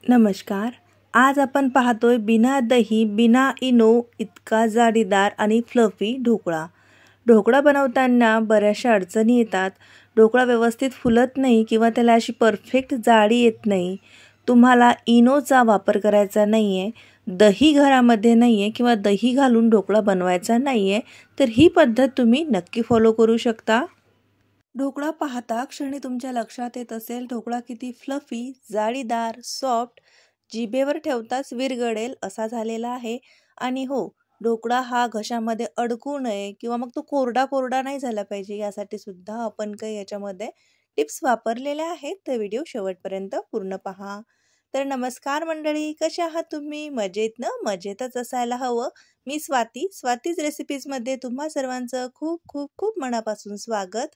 नमस्कार। आज आपण पाहतोय बिना दही बिना इनो इतका जाडीदार आणि फ्लफी ढोकळा। ढोकळा बनवताना बऱ्याचशा अडचणी येतात। ढोकळा व्यवस्थित फुलत नाही किंवा त्याला अशी परफेक्ट जाडी येत नाही। तुम्हाला इनोचा वापर करायचा नाहीये, दही घरामध्ये नाहीये किंवा दही घालून ढोकळा बनवायचा नाहीये, तर ही पद्धत तुम्ही नक्की फॉलो करू शकता। ढोकळा पाहता क्षणी तुमच्या लक्षात येत असेल ढोकळा किती फ्लफी, जाळीदार, सॉफ्ट, जिभेवर ठेवताच विरघळेल असा झालेला आहे। आणि हो, ढोकळा हा घशामध्ये अडकू नये किंवा मग तो कोरडा कोरडा नाही झाला पाहिजे यासाठी सुद्धा आपण काही याच्यामध्ये टिप्स वापरलेल्या आहेत। तर व्हिडिओ शेवटपर्यंत पूर्ण पहा। तर नमस्कार मंडळी, कशा आहात तुम्ही? मजेत ना? मजेतच असायला हवं। मी स्वातीज रेसिपीजमध्ये तुम्हा सर्वांचं खूप खूप खूप मनापासून स्वागत।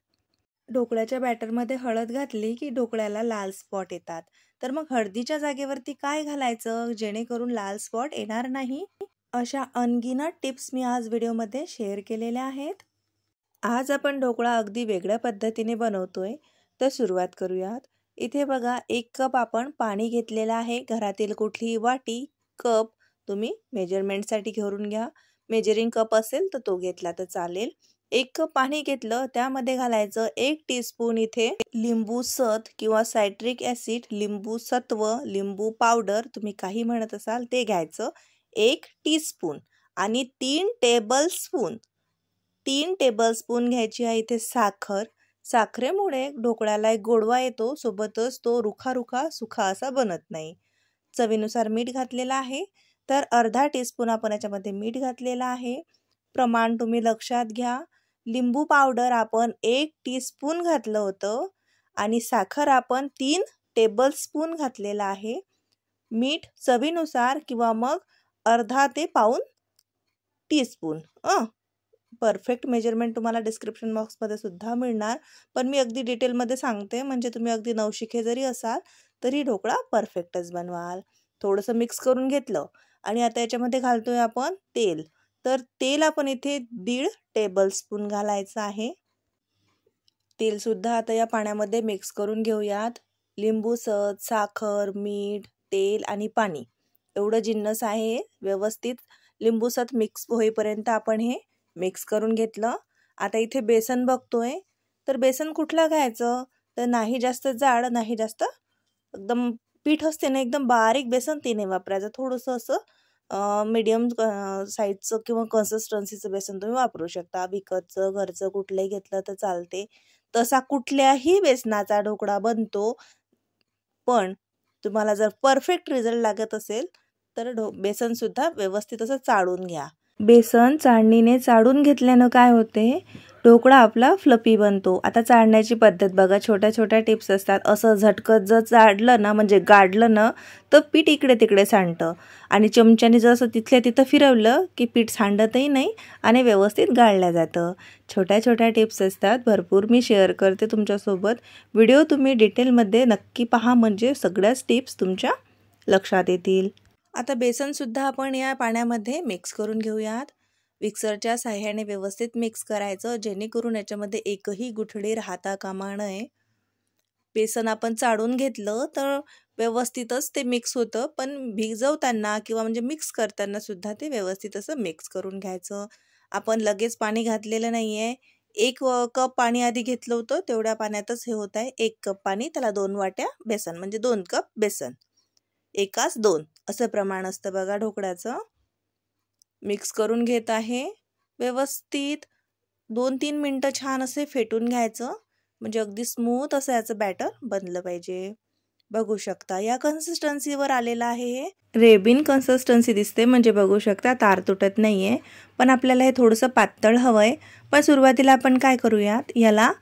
ढोकळ्याच्या बॅटरमध्ये हळद घातली की ढोकळ्याला लाल स्पॉट येतात, तर मग हळदीच्या जागेवरती काय घालायचं जेणेकरून लाल स्पॉट येणार नाही, अशा अनगिनत टिप्स मी आज व्हिडिओमध्ये शेअर केलेल्या आहेत। आज आपण ढोकळा अगदी वेगळ्या पद्धतीने बनवतोय, तर सुरुवात करूयात। इथे बघा 1 कप आपण पाणी घेतलेलं आहे। घरातील कुठलीही वाटी, कप तुम्ही मेजरमेंटसाठी घेऊन घ्या। मेजरिंग कप असेल तर तो घेतला तर चालेल। 1 कप पाणी घेतलं, त्यामध्ये घालायचं 1 टीस्पून इथे लिंबू सत किंवा सायट्रिक ॲसिड, लिंबू सत्व, लिंबू पावडर तुम्ही काही म्हणत असाल ते घ्यायचं 1 टीस्पून। आणि 3 टेबलस्पून घ्यायची आहे इथे साखर। साखरेमुळे ढोकळ्याला एक गोडवा येतो, सोबतच तो रुखा सुखा असा बनत नाही। चवीनुसार मीठ घातलेलं आहे, तर अर्धा टीस्पून आपण याच्यामध्ये मीठ घातलेलं आहे। प्रमाण तुम्ही लक्षात घ्या। लिंबू पावडर आपण 1 टीस्पून घातलं होतं आणि साखर आपण 3 टेबलस्पून घातलेला आहे। मीठ चवीनुसार किंवा मग अर्धा ते पाऊण टीस्पून। परफेक्ट मेजरमेंट तुम्हाला डिस्क्रिप्शन बॉक्समध्ये सुद्धा मिळणार, पण मी अगदी डिटेलमध्ये सांगते, म्हणजे तुम्ही अगदी नवशिके जरी असाल तरी ढोकळा परफेक्टच बनवाल। थोडंसं मिक्स करून घेतलं आणि आता याच्यामध्ये घालतोय आपण तेल। तर तेल आपण इथे 1.5 टेबलस्पून घालायचं आहे। तेल सुद्धा आता या पाण्यामध्ये मिक्स करून घेऊयात। लिंबू सत, साखर, मीठ, तेल आणि पाणी एवढं जिन्नस आहे। व्यवस्थित लिंबू सत मिक्स होईपर्यंत आपण हे मिक्स करून घेतलं। आता इथे बेसन बघतोय, तर बेसन कुठलं घ्यायचं, तर नाही जास्त जाड नाही जास्त एकदम पीठ असते ना एकदम बारीक बेसन ते नाही वापरायचं। थोडंसं असं मीडियम साईजचं किंवा कन्सिस्टन्सीचं बेसन तुम्ही वापरू शकता। विकतचं घरचं कुठलंही घेतलं तर चालते। तसा कुठल्याही बेसनाचा ढोकळा बनतो, पण तुम्हाला जर परफेक्ट रिझल्ट लागत असेल तर बेसन सुद्धा व्यवस्थित असं चाळून घ्या। बेसन चाळणीने चाळून घेतल्यानं काय होते, ढोकळा आपला फ्लफी बनतो। आता चाळण्याची पद्धत बघा, छोट्या छोट्या टिप्स असतात। असं झटकत जर चाळलं ना, म्हणजे गाडलं ना, तर पीठ इकडे तिकडे सांडतं आणि चमच्याने जसं तिथल्या तिथं फिरवलं की पीठ सांडतही नाही आणि व्यवस्थित गाळलं जातं। छोट्या छोट्या टिप्स असतात, भरपूर मी शेअर करते तुमच्यासोबत। व्हिडिओ तुम्ही डिटेलमध्ये नक्की पहा, म्हणजे सगळ्याच टिप्स तुमच्या लक्षात येतील। आता बेसन सुद्धा आपण या पाण्यामध्ये मिक्स करून घेऊयात। मिक्सरच्या साह्याने व्यवस्थित मिक्स करायचं, जेणेकरून याच्यामध्ये एकही गुठळी राहता कामा नये। बेसन आपण चाळून घेतलं तर व्यवस्थितच ते मिक्स होतं, पण भिजवताना किंवा म्हणजे मिक्स करताना सुद्धा ते व्यवस्थित असं मिक्स करून घ्यायचं। आपण लगेच पाणी घातलेलं नाहीये। 1 कप पाणी आधी घेतलं होतं, तेवढ्या पाण्यातच हे होत आहे। 1 कप पाणी, त्याला 2 वाट्या बेसन, म्हणजे 2 कप बेसन, 1स 2 असं प्रमाण असतं बघा ढोकळ्याचं। मिक्स करून घेत आहे व्यवस्थित। 2-3 मिनटं छान असे फेटून घ्यायचं, म्हणजे अगदी स्मूथ असं याचं बॅटर बनलं पाहिजे। बघू शकता या कन्सिस्टन्सीवर आलेलं आहे। हे रेबिन कन्सिस्टन्सी दिसते, म्हणजे बघू शकता तार तुटत नाहीये, पण आपल्याला हे थोडंसं पातळ हवंय। पण सुरुवातीला आपण काय करूयात, याला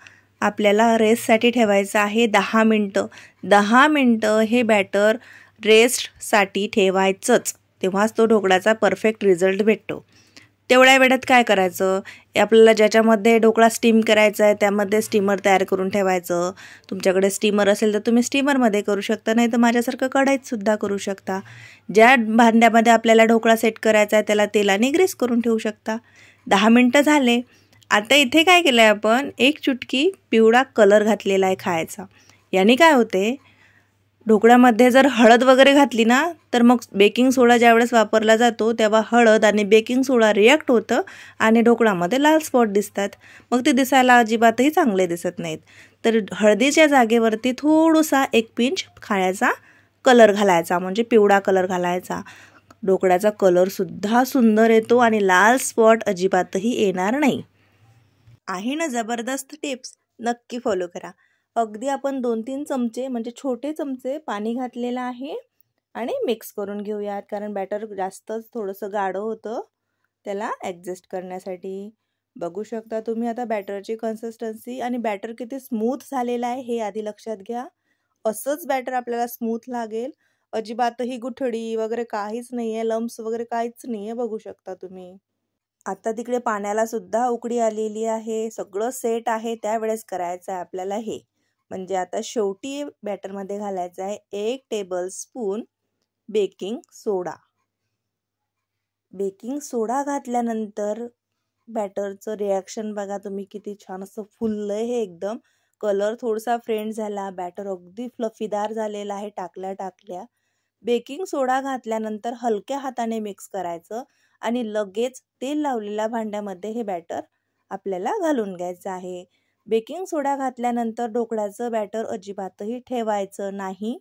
आपल्याला रेस्टसाठी ठेवायचं आहे 10 मिनटं। 10 मिनटं हे बॅटर रेस्टसाठी ठेवायचंच, तेव्हाच तो ढोकळ्याचा परफेक्ट रिझल्ट भेटतो। तेवढ्या वेळात काय करायचं, आपल्याला ज्याच्यामध्ये ढोकळा स्टीम करायचा आहे त्यामध्ये स्टीमर तयार करून ठेवायचं। तुमच्याकडे स्टीमर असेल तर तुम्ही स्टीमरमध्ये करू शकता, नाही तर माझ्यासारखं कढईत सुद्धा करू शकता। ज्या भांड्यामध्ये आपल्याला ढोकळा सेट करायचा आहे त्याला तेलाने ग्रीस करून ठेवू शकता। 10 मिनटं झाले। आता इथे काय केलं आहे आपण, 1 चुटकी पिवळा कलर घातलेला आहे खायचा। याने काय होते, ढोकळ्यामध्ये जर हळद वगैरे घातली ना तर मग बेकिंग सोडा ज्यावेळेस वापरला जातो तेव्हा हळद आणि बेकिंग सोडा रिॲक्ट होतं आणि ढोकळ्यामध्ये लाल स्पॉट दिसतात. मग ते दिसायला अजिबातही चांगले दिसत नाहीत. तर हळदीच्या जागेवरती थोडासा 1 पिंच खाण्याचा कलर घालायचा, म्हणजे पिवळा कलर घालायचा. ढोकळ्याचा कलरसुद्धा सुंदर येतो आणि लाल स्पॉट अजिबातही येणार नाही. आहे ना जबरदस्त टिप्स, नक्की फॉलो करा. अगदी आपण 2-3 चमचे म्हणजे छोटे चमचे पाणी घातलेलं आहे आणि मिक्स करून घेऊयात, कारण बॅटर जास्तच थोडंसं गाढं होतं त्याला ॲडजस्ट करण्यासाठी. बघू शकता तुम्ही आता बॅटरची कन्सिस्टन्सी आणि बॅटर किती स्मूथ झालेलं आहे हे आधी लक्षात घ्या. असंच बॅटर आपल्याला स्मूथ लागेल, अजिबातही गुठळी वगैरे काहीच नाही आहे, लम्प्स वगैरे काहीच नाही आहे, बघू शकता तुम्ही. आता तिकडे पाण्याला सुद्धा उकळी आलेली आहे, सगळं सेट आहे. त्यावेळेस करायचं आहे आपल्याला हे, म्हणजे आता शेवटी बॅटरमध्ये घालायचं आहे 1 टेबलस्पून बेकिंग सोडा. बेकिंग सोडा घातल्यानंतर बॅटरचं रिॲक्शन बघा तुम्ही, किती छान असं फुललं आहे हे एकदम. कलर थोडासा फेंट झाला, बॅटर अगदी फ्लफीदार झालेला आहे टाकल्या. बेकिंग सोडा घातल्यानंतर हलक्या हाताने मिक्स करायचं आणि लगेच तेल लावलेल्या भांड्यामध्ये हे बॅटर आपल्याला घालून घ्यायचं आहे. बेकिंग सोडा घातल्यानंतर ढोकळ्याचं बॅटर अजिबातही ठेवायचं नाही.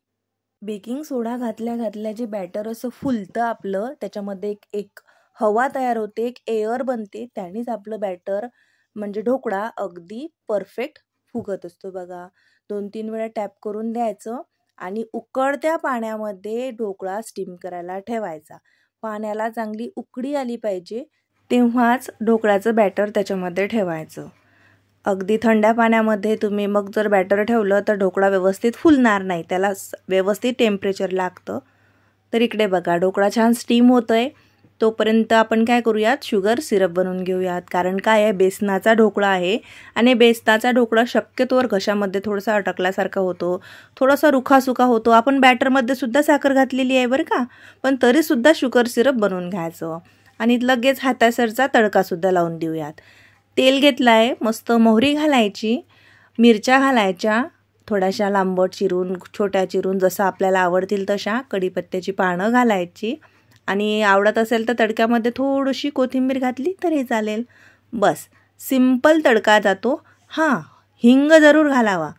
बेकिंग सोडा घातल्या जे बॅटर असं फुलतं आपलं, त्याच्यामध्ये एक हवा तयार होते, एक एअर बनते, त्यानेच आपलं बॅटर म्हणजे ढोकळा अगदी परफेक्ट फुगत असतो बघा. 2-3 वेळा टॅप करून द्यायचं आणि उकळत्या पाण्यामध्ये ढोकळा स्टीम करायला ठेवायचा. पाण्याला चांगली उकळी आली पाहिजे, तेव्हाच ढोकळ्याचं बॅटर त्याच्यामध्ये ठेवायचं. अगदी थंड्या पाण्यामध्ये तुम्ही मग जर बॅटर ठेवलं तर ढोकळा व्यवस्थित फुलणार नाही, त्याला व्यवस्थित टेम्परेचर लागतं. तर इकडे बघा ढोकळा छान स्टीम होतं आहे, तोपर्यंत आपण काय करूयात, शुगर सिरप बनवून घेऊयात. कारण काय आहे, बेसनाचा ढोकळा आहे आणि बेसनाचा ढोकळा शक्यतोवर घशामध्ये थोडासा अटकल्यासारखा होतो, थोडासा रुखासुखा होतो. आपण बॅटरमध्ये सुद्धा साखर घातलेली आहे बरं का, पण तरीसुद्धा शुगर सिरप बनवून घ्यायचं आणि लगेच हातासरचा तडकासुद्धा लावून देऊयात. तेल घेतलं आहे, मस्त मोहरी घालायची, मिरच्या घालायच्या थोड्याशा लांबट चिरून, छोट्या चिरून, जसं आपल्याला आवडतील तशा. कढीपत्त्याची पानं घालायची आणि आवडत असेल तर तडक्यामध्ये थोडीशी कोथिंबीर घातली तरी चालेल. बस सिंपल तडका जातो. हां, हिंग जरूर घालावा,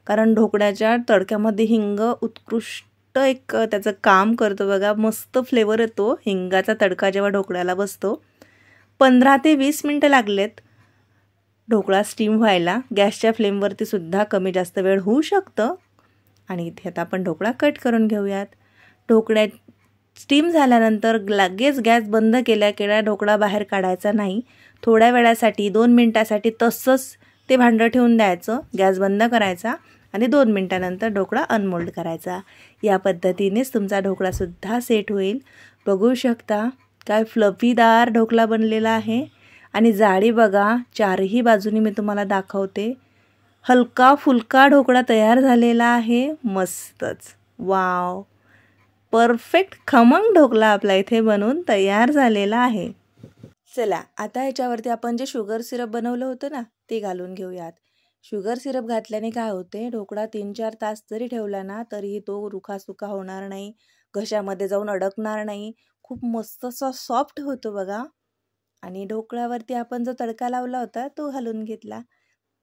कारण ढोकळ्याच्या तडक्यामध्ये हिंग उत्कृष्ट एक त्याचं काम करतो बघा. मस्त फ्लेवर येतो हिंगाचा तडका जेव्हा ढोकळ्याला बसतो. 15 ते 20 मिनटं लागलेत ढोकळा स्टीम व्हायला. गॅसच्या फ्लेमवरती सुद्धा कमी जास्त वेळ होऊ शकतं. आणि इथे आता आपण ढोकळा कट करून घेऊयात. ढोकळ्या स्टीम झाल्यानंतर लगेच गॅस बंद केल्या ढोकळा बाहेर काढायचा नाही. थोड्या वेळासाठी 2 मिनटासाठी तसंच ते भांडं ठेवून द्यायचं, गॅस बंद करायचा आणि 2 मिनटानंतर ढोकळा अनमोल्ड करायचा. या पद्धतीनेच तुमचा ढोकळासुद्धा सेट होईल. बघू शकता काय फ्लफीदार ढोकळा बनलेला आहे आणि जाडी बघा, चारही बाजूनी मी तुम्हाला दाखवते. हलका फुलका ढोकळा तयार झालेला आहे. मस्तच, वाव, परफेक्ट खमंग ढोकळा आपला इथे बनवून तयार झालेला आहे. चला आता ह्याच्यावरती आपण जे शुगर सिरप बनवलं होतं ना ते घालून घेऊयात. शुगर सिरप घातल्याने काय होते, ढोकळा 3-4 तास जरी ठेवला ना तरीही तो रुखासुखा होणार नाही, घशामध्ये जाऊन अडकणार नाही, खूप मस्त असा सॉफ्ट होतो बघा. आणि ढोकळ्यावरती आपण जो तडका लावला होता तो घालून घेतला.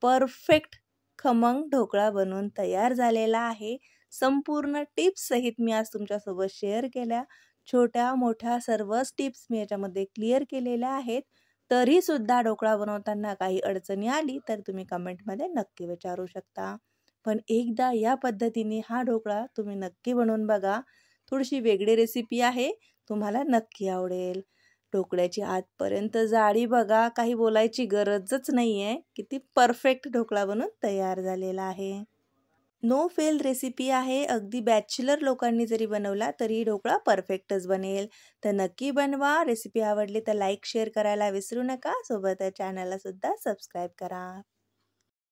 परफेक्ट खमंग ढोकळा बनवून तयार झालेला आहे. संपूर्ण टिप्स सहित मी आज तुमच्यासोबत शेअर केल्या. छोट्या मोठ्या सर्वच टिप्स मी याच्यामध्ये क्लिअर केलेल्या आहेत. तरीसुद्धा ढोकळा बनवताना काही अडचणी आली तर तुम्ही कमेंटमध्ये नक्की विचारू शकता. पण एकदा या पद्धतीने हा ढोकळा तुम्ही नक्की बनवून बघा. थोडीशी वेगळी रेसिपी आहे, तुम्हाला नक्की आवडेल. ढोकळ्याची आतपर्यंत जाडी बघा, काही बोलायची गरजच नाही आहे. किती परफेक्ट ढोकळा बनून तयार झालेला आहे. नो फेल रेसिपी आहे. अगदी बॅचलर लोकांनी जरी बनवला तरी ढोकळा परफेक्टच बनेल. तर नक्की बनवा. रेसिपी आवडली तर लाईक शेअर करायला विसरू नका. सोबत चॅनलला सुद्धा सबस्क्राईब करा.